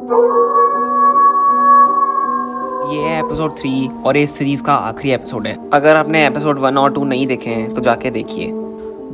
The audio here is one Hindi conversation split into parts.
ये है एपिसोड 3 और इस सीरीज का आखिरी एपिसोड है। अगर आपने एपिसोड 1 और 2 नहीं देखे हैं तो जाके देखिए।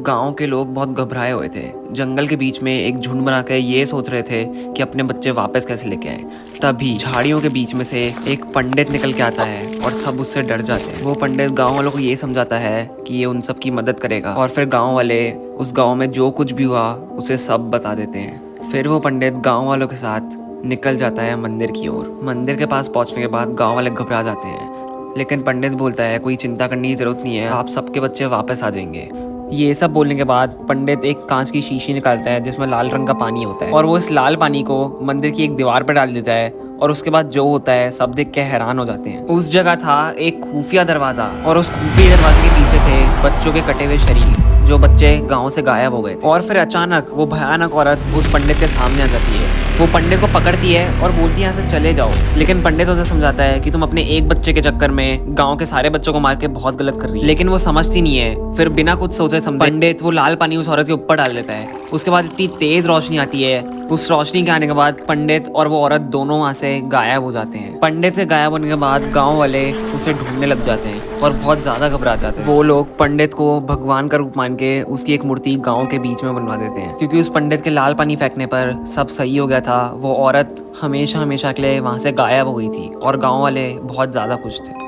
गांव के लोग बहुत घबराए हुए थे। जंगल के बीच में एक झुंड बनाकर ये सोच रहे थे कि अपने बच्चे वापस कैसे लेके आए। तभी झाड़ियों के बीच में से एक पंडित निकल के आता है और सब उससे डर जाते हैं। वो पंडित गांव वालों को ये समझाता है कि ये उन सब की मदद करेगा और फिर गांव वाले उस गांव में जो कुछ भी हुआ उसे सब बता देते हैं। फिर वो पंडित गांव वालों के साथ निकल जाता है मंदिर की ओर। मंदिर के पास पहुंचने के बाद गांव वाले घबरा जाते हैं, लेकिन पंडित बोलता है कोई चिंता करने की जरूरत नहीं है, आप सबके बच्चे वापस आ जाएंगे। ये सब बोलने के बाद पंडित एक कांच की शीशी निकालता है जिसमें लाल रंग का पानी होता है और वो इस लाल पानी को मंदिर की एक दीवार पर डाल देता है और उसके बाद जो होता है सब देख के हैरान हो जाते हैं। उस जगह था एक खुफिया दरवाजा और उस खुफिया दरवाजे के पीछे थे बच्चों के कटे हुए शरीर, जो बच्चे गांव से गायब हो गए थे। और फिर अचानक वो भयानक औरत उस पंडित के सामने आ जाती है। वो पंडित को पकड़ती है और बोलती है यहाँ से चले जाओ, लेकिन पंडित उसे समझाता है कि तुम अपने एक बच्चे के चक्कर में गांव के सारे बच्चों को मार के बहुत गलत कर रही है। लेकिन वो समझती नहीं है। फिर बिना कुछ सोचे समझे पंडित वो लाल पानी उस औरत के ऊपर डाल देता है। उसके बाद इतनी तेज रोशनी आती है, उस रोशनी के आने के बाद पंडित और वो औरत दोनों वहां से गायब हो जाते हैं। पंडित के गायब होने के बाद गांव वाले उसे ढूंढने लग जाते हैं और बहुत ज्यादा घबरा जाते हैं। वो लोग पंडित को भगवान का रूप मान के उसकी एक मूर्ति गांव के बीच में बनवा देते हैं, क्योंकि उस पंडित के लाल पानी फेंकने पर सब सही हो गया था। वो औरत हमेशा हमेशा के लिए वहां से गायब हो गई थी और गांव वाले बहुत ज्यादा खुश थे।